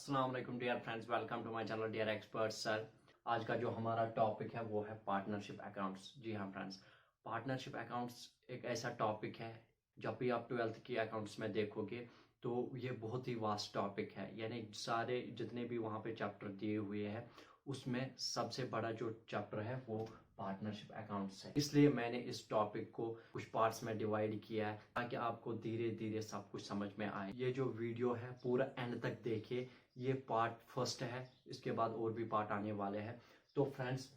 अस्सलाम वालेकुम dear friends, welcome to my channel dear expert sir. आज का जो हमारा टॉपिक है वो है पार्टनरशिप अकाउंट्स। जी हाँ फ्रेंड्स, पार्टनरशिप अकाउंट्स एक ऐसा टॉपिक है, जब भी आप 12th की अकाउंट्स में देखोगे तो ये बहुत ही वास्ट टॉपिक है। यानी सारे जितने भी वहाँ पे चैप्टर दिए हुए हैं उसमें सबसे बड़ा जो चैप्टर है वो पार्टनरशिप अकाउंट्स है। इसलिए मैंने इस टॉपिक को कुछ पार्ट्स में डिवाइड किया है ताकि आपको धीरे धीरे सब कुछ समझ में आए। ये जो वीडियो है पूरा एंड तक देखिए। ये पार्ट फर्स्ट है, इसके बाद और भी पार्ट आने वाले हैं। तो फ्रेंड्स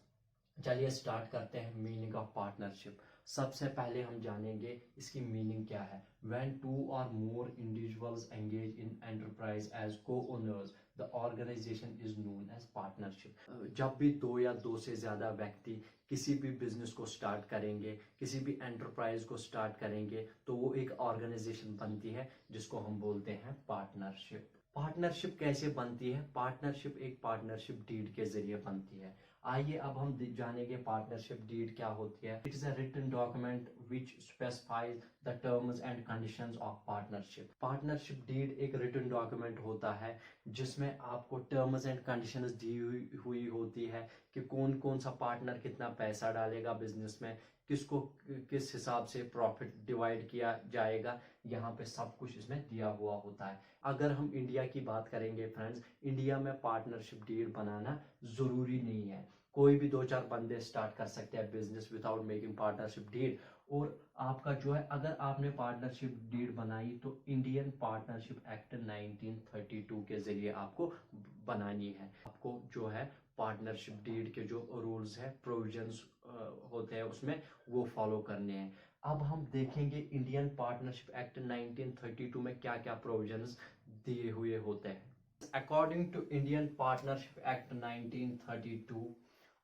चलिए स्टार्ट करते हैं मीनिंग ऑफ पार्टनरशिप। सबसे पहले हम जानेंगे इसकी मीनिंग क्या है। When two or more individuals engage in enterprise as co owners the organization is known as partnership. जब भी दो या दो से ज्यादा व्यक्ति किसी भी बिजनेस को स्टार्ट करेंगे, किसी भी एंटरप्राइज को स्टार्ट करेंगे, तो वो एक ऑर्गेनाइजेशन बनती है जिसको हम बोलते हैं पार्टनरशिप। पार्टनरशिप कैसे बनती है? पार्टनरशिप एक पार्टनरशिप डीड के जरिए बनती है। आइए अब हम जानेंगे पार्टनरशिप डीड क्या होती है। It is a written document which specifies the terms and conditions of partnership. Partnership deed एक रिटन डॉक्यूमेंट होता है जिसमें आपको टर्म्स एंड कंडीशंस दी हुई होती है कि कौन कौन सा पार्टनर कितना पैसा डालेगा बिजनेस में, किसको किस हिसाब से प्रॉफिट डिवाइड किया जाएगा। यहाँ पे सब कुछ इसमें दिया हुआ होता है। अगर हम इंडिया की बात करेंगे फ्रेंड्स, इंडिया में पार्टनरशिप डीड बनाना जरूरी नहीं है। कोई भी दो चार बंदे स्टार्ट कर सकते हैं business without making partnership deed. और आपका जो है, अगर आपने पार्टनरशिप डीड बनाई तो इंडियन पार्टनरशिप एक्ट 1932 के जरिए आपको बनानी है। आपको जो है पार्टनरशिप डीड के जो रूल्स है, प्रोविजंस होते हैं उसमें, वो फॉलो करने हैं। अब हम देखेंगे इंडियन पार्टनरशिप एक्ट 1932 में क्या क्या प्रोविजंस दिए हुए होते हैं। According to Indian partnership act 1932,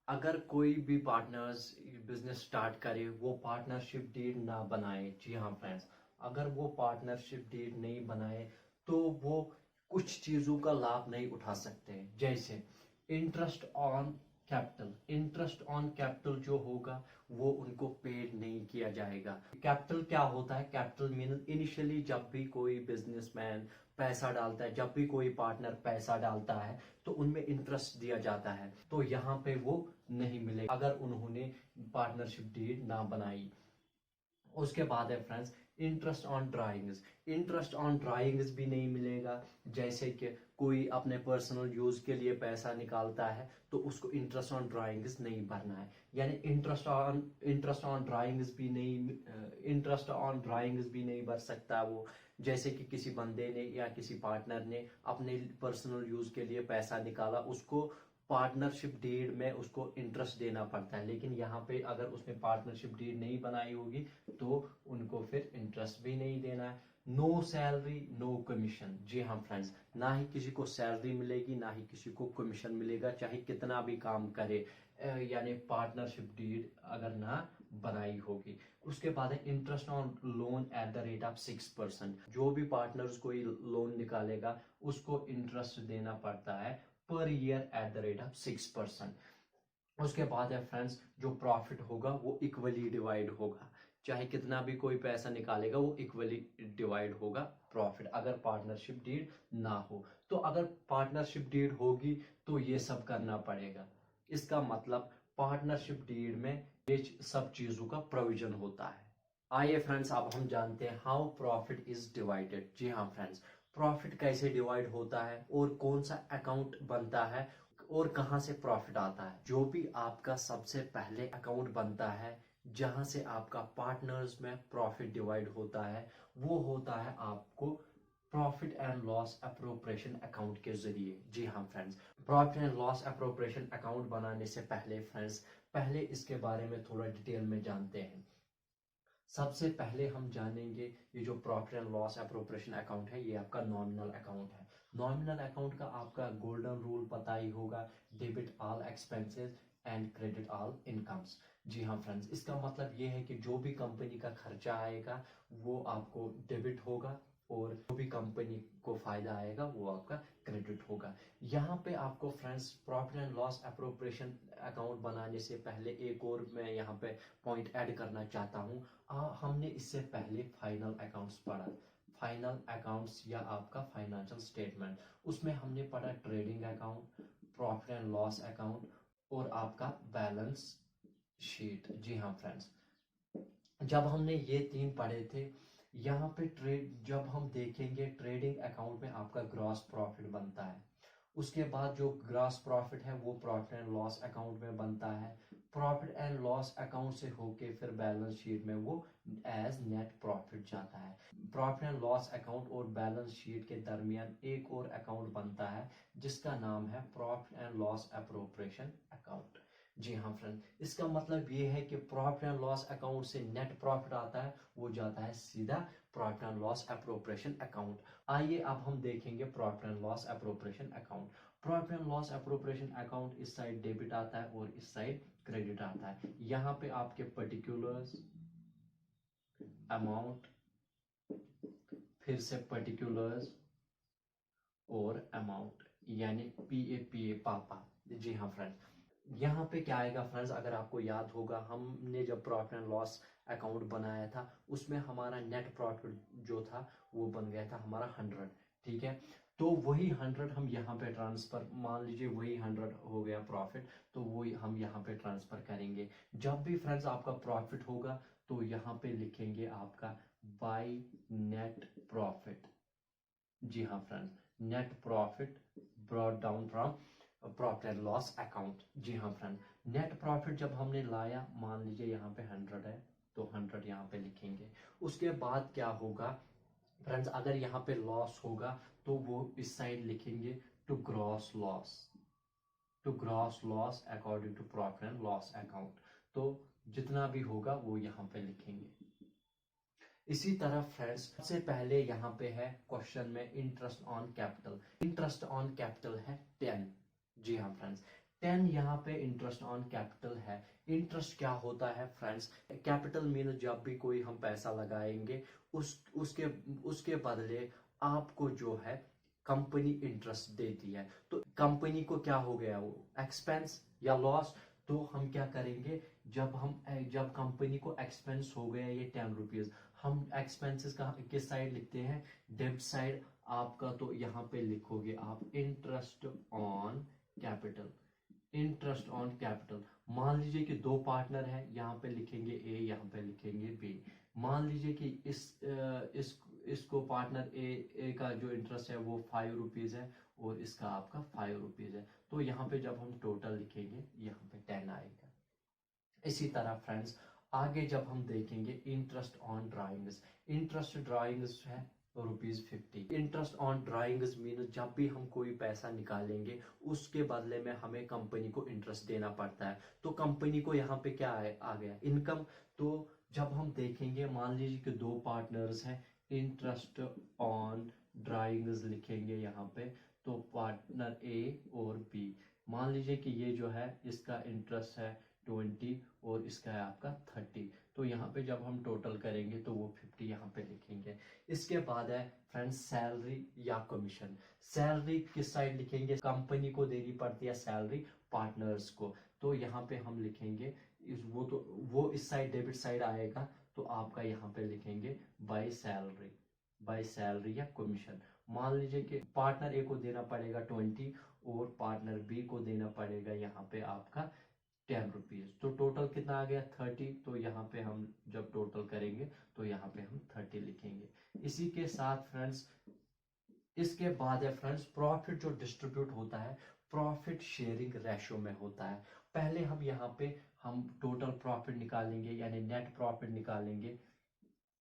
अगर कोई भी पार्टनर्स बिजनेस स्टार्ट करे वो पार्टनरशिप डीड ना बनाए, जी हाँ फ्रेंड्स, अगर वो पार्टनरशिप डीड नहीं बनाए तो वो कुछ चीजों का लाभ नहीं उठा सकते। जैसे interest on capital. Interest on capital जो होगा वो उनको पेड नहीं किया जाएगा। कैपिटल क्या होता है? कैपिटल मीन इनिशियली जब भी कोई बिजनेसमैन पैसा डालता है, जब भी कोई पार्टनर पैसा डालता है तो उनमें इंटरेस्ट दिया जाता है, तो यहाँ पे वो नहीं मिलेगा अगर उन्होंने पार्टनरशिप डीड ना बनाई। उसके बाद है friends interest on drawings. Interest on drawings भी नहीं मिलेगा। जैसे कि कोई अपने पर्सनल यूज के लिए पैसा निकालता है तो उसको इंटरेस्ट ऑन ड्राइंग्स नहीं भरना है। यानी इंटरेस्ट ऑन ड्राइंग्स भी नहीं, इंटरेस्ट ऑन ड्राइंग्स भी नहीं भर सकता वो। जैसे कि किसी बंदे ने या किसी पार्टनर ने अपने पर्सनल यूज के लिए पैसा निकाला, उसको पार्टनरशिप डीड में उसको इंटरेस्ट देना पड़ता है। लेकिन यहाँ पे अगर उसने पार्टनरशिप डीड नहीं बनाई होगी तो उनको फिर इंटरेस्ट भी नहीं देना है। No salary no commission. जी हाँ फ्रेंड्स, ना ही किसी को सैलरी मिलेगी ना ही किसी को कमीशन मिलेगा, चाहे कितना भी काम करे। यानी पार्टनरशिप डीड अगर ना बनाई होगी। उसके बाद है interest on loan at the rate of 6%। जो भी पार्टनर्स कोई लोन निकालेगा उसको इंटरेस्ट देना पड़ता है per year at the rate of 6%। उसके बाद है फ्रेंड्स जो प्रॉफिट होगा वो इक्वली डिवाइड होगा। चाहे कितना भी कोई पैसा निकालेगा वो इक्वली डिवाइड होगा प्रॉफिट, अगर पार्टनरशिप डीड ना हो। तो अगर पार्टनरशिप डीड होगी तो ये सब करना पड़ेगा। इसका मतलब पार्टनरशिप डीड में ये सब चीजों का प्रोविजन होता है। आइए फ्रेंड्स अब हम जानते हैं हाउ प्रॉफिट इज डिवाइडेड। जी हाँ फ्रेंड्स, प्रॉफिट कैसे डिवाइड होता है और कौन सा अकाउंट बनता है और कहां से प्रॉफिट आता है। जो भी आपका सबसे पहले अकाउंट बनता है जहां से आपका पार्टनर्स में प्रॉफिट डिवाइड होता है, वो होता है आपको profit and loss appropriation account के जरिए। जी हाँ friends, profit and loss appropriation account बनाने से पहले फ्रेंड्स, पहले इसके बारे में थोड़ा डिटेल में जानते हैं। सबसे पहले हम जानेंगे ये जो profit and loss appropriation account है, ये आपका नॉमिनल अकाउंट है। नॉमिनल अकाउंट का आपका गोल्डन रूल पता ही होगा, debit all expenses and credit all incomes. जी हाँ फ्रेंड्स, इसका मतलब ये है कि जो भी कंपनी का खर्चा आएगा वो आपको डेबिट होगा और जो भी कंपनी को फायदा आएगा वो आपका क्रेडिट होगा। यहाँ पे आपको friends profit and loss appropriation account बनाने से पहले एक और मैं यहाँ पे पॉइंट ऐड करना चाहता हूँ। हमने इससे पहले फाइनल अकाउंट्स पढ़ा। फाइनल अकाउंट्स या आपका फाइनेंशियल स्टेटमेंट। उसमें हमने पढ़ा trading account, profit and loss account और आपका बैलेंस शीट। जी हाँ फ्रेंड्स, जब हमने ये 3 पढ़े थे, यहाँ पे ट्रेड जब हम देखेंगे ट्रेडिंग अकाउंट में आपका ग्रॉस प्रॉफिट बनता है। उसके बाद जो ग्रॉस प्रॉफिट है वो प्रॉफिट एंड लॉस अकाउंट में बनता है। प्रॉफिट एंड लॉस अकाउंट से होके फिर बैलेंस शीट में वो एज नेट प्रॉफिट जाता है। प्रॉफिट एंड लॉस अकाउंट और बैलेंस शीट के दरमियान एक और अकाउंट बनता है जिसका नाम है profit and loss appropriation account. जी हाँ फ्रेंड, इसका मतलब ये है कि प्रॉफिट एंड लॉस अकाउंट से नेट प्रॉफिट आता है, वो जाता है सीधा profit and loss appropriation account. आइए अब हम देखेंगे profit and loss appropriation account. Profit and loss appropriation account इस साइड डेबिट आता है और इस साइड क्रेडिट आता है। यहाँ पे आपके पर्टिकुलर्स, अमाउंट, फिर से पर्टिकुलर्स और अमाउंट, यानी पी ए पापा। जी हाँ फ्रेंड्स, यहाँ पे क्या आएगा फ्रेंड्स, अगर आपको याद होगा हमने जब प्रॉफिट एंड लॉस अकाउंट बनाया था उसमें हमारा नेट प्रॉफिट जो था वो बन गया था हमारा 100। ठीक है, तो वही 100 हम यहाँ पे ट्रांसफर, मान लीजिए वही 100 हो गया प्रॉफिट, तो वही हम यहाँ पे ट्रांसफर करेंगे। जब भी फ्रेंड्स आपका प्रॉफिट होगा तो यहाँ पे लिखेंगे आपका बाय नेट प्रॉफिट। जी हाँ friends, net profit brought down from profit and loss account. जी हाँ फ्रेंड, नेट प्रॉफिट जब हमने लाया, मान लीजिए यहाँ पे 100 है तो 100 यहाँ पे लिखेंगे। उसके बाद क्या होगा फ्रेंड्स, अगर यहाँ पे लॉस होगा तो वो इस साइड लिखेंगे to gross loss, to gross loss according to profit and loss account. तो जितना भी होगा वो यहाँ पे लिखेंगे। इसी तरह फ्रेंड्स, सबसे पहले यहाँ पे है क्वेश्चन में interest on capital. Interest on capital है 10। जी हाँ फ्रेंड्स, 10 यहाँ पे इंटरेस्ट ऑन कैपिटल है। इंटरेस्ट क्या होता है फ्रेंड्स, कैपिटल मीन जब भी कोई हम पैसा लगाएंगे उसके बदले आपको जो है कंपनी इंटरेस्ट देती है। तो कंपनी को क्या हो गया, वो एक्सपेंस या लॉस। तो हम क्या करेंगे, जब कंपनी को एक्सपेंस हो गया ये 10 रुपीज, हम एक्सपेंसेस का किस साइड लिखते हैं, डेबिट साइड आपका। तो यहाँ पे लिखोगे आप interest on capital, interest on capital. मान लीजिए कि 2 पार्टनर है, यहाँ पे लिखेंगे ए, यहाँ पे लिखेंगे बी। मान लीजिए कि इसको पार्टनर ए का जो इंटरेस्ट है वो 5 रुपीज है और इसका आपका 5 रुपीज है। तो यहाँ पे जब हम टोटल लिखेंगे यहाँ पे 10 आएगा। इसी तरह फ्रेंड्स, आगे जब हम देखेंगे interest on drawings, interest drawings है ₹50। इंटरेस्ट ऑन ड्राइंग्स मीन जब भी हम कोई पैसा निकालेंगे उसके बदले में हमें कंपनी को इंटरेस्ट देना पड़ता है। तो कंपनी को यहाँ पे क्या आ गया, इनकम। तो जब हम देखेंगे, मान लीजिए कि 2 पार्टनर्स हैं, इंटरेस्ट ऑन ड्राइंग्स लिखेंगे यहाँ पे। तो पार्टनर ए और बी, मान लीजिए कि ये जो है इसका इंटरेस्ट है 20 और इसका है आपका 30। तो यहाँ पे जब हम टोटल करेंगे तो वो 50 यहाँ पे लिखेंगे। इसके बाद है फ्रेंड्स सैलरी या कमीशन। सैलरी किस साइड लिखेंगे, कंपनी को देनी पड़ती है सैलरी पार्टनर्स को। तो यहाँ पे हम लिखेंगे वो इस साइड डेबिट साइड आएगा। तो आपका यहाँ पे लिखेंगे बाय सैलरी, बाय सैलरी या कमीशन। मान लीजिए कि पार्टनर ए को देना पड़ेगा 20 और पार्टनर बी को देना पड़ेगा यहाँ पे आपका 10 रुपीज। तो टोटल कितना आ गया 30। तो यहाँ पे हम जब टोटल करेंगे तो यहाँ पे हम 30 लिखेंगे। इसी के साथ फ्रेंड्स, इसके बाद है फ्रेंड्स प्रॉफिट जो डिस्ट्रीब्यूट होता है प्रॉफिट शेयरिंग रेशो में होता है। पहले हम यहाँ पे हम टोटल प्रॉफिट निकालेंगे यानी नेट प्रॉफिट निकालेंगे।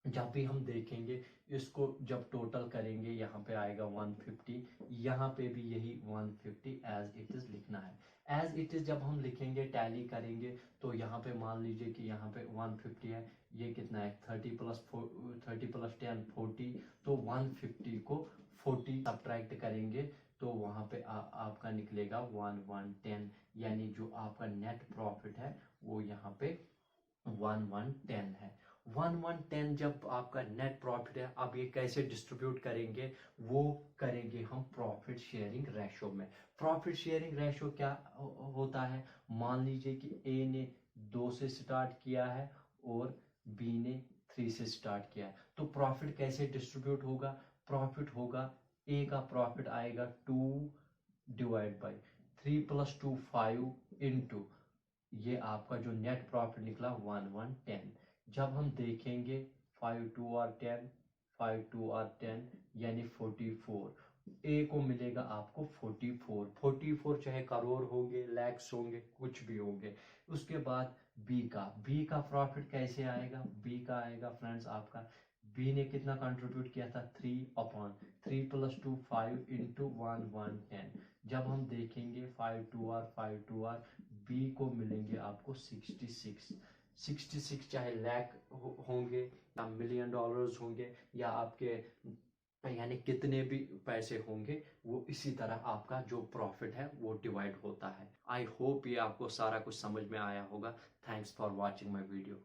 जब भी हम देखेंगे इसको जब टोटल करेंगे यहाँ पे आएगा 150, यहाँ पे भी यही 150 एज इट इज लिखना है। एज इट इज जब हम लिखेंगे टैली करेंगे तो यहाँ पे मान लीजिए कि यहाँ पे 150 है, ये कितना है 30 प्लस 10 40। तो 150 को 40 सब्ट्रैक्ट करेंगे तो वहाँ पे आपका निकलेगा 1110, यानी जो आपका नेट प्रॉफिट है वो यहाँ पे 1110 है। 1110 जब आपका नेट प्रॉफिट है, अब ये कैसे डिस्ट्रीब्यूट करेंगे, वो करेंगे हम प्रॉफिट शेयरिंग रेशो में। प्रॉफिट शेयरिंग रेशो क्या होता है, मान लीजिए कि ए ने 2 से स्टार्ट किया है और बी ने 3 से स्टार्ट किया है। तो प्रॉफिट कैसे डिस्ट्रीब्यूट होगा? प्रॉफिट होगा, ए का प्रॉफिट आएगा 2 डिवाइड बाई 3 + 2 5 इंटू ये आपका जो नेट प्रॉफिट निकला 1110। जब हम देखेंगे 5 2 और 10, 5 2 और 10 यानी 44। ए को मिलेगा आपको 44 चाहे करोड़ होंगे, लैक्स होंगे, कुछ भी होंगे। उसके बाद बी का प्रॉफिट कैसे आएगा? बी का आएगा फ्रेंड्स आपका, बी ने कितना कंट्रीब्यूट किया था? 3 + 2 5 इंटू 1110। जब हम देखेंगे 5 2 और 5 2 और बी को मिलेंगे आपको 66 चाहे लैख होंगे या मिलियन डॉलर्स होंगे या आपके यानी कितने भी पैसे होंगे, वो इसी तरह आपका जो प्रॉफिट है वो डिवाइड होता है। आई होप ये आपको सारा कुछ समझ में आया होगा। Thanks for watching my video.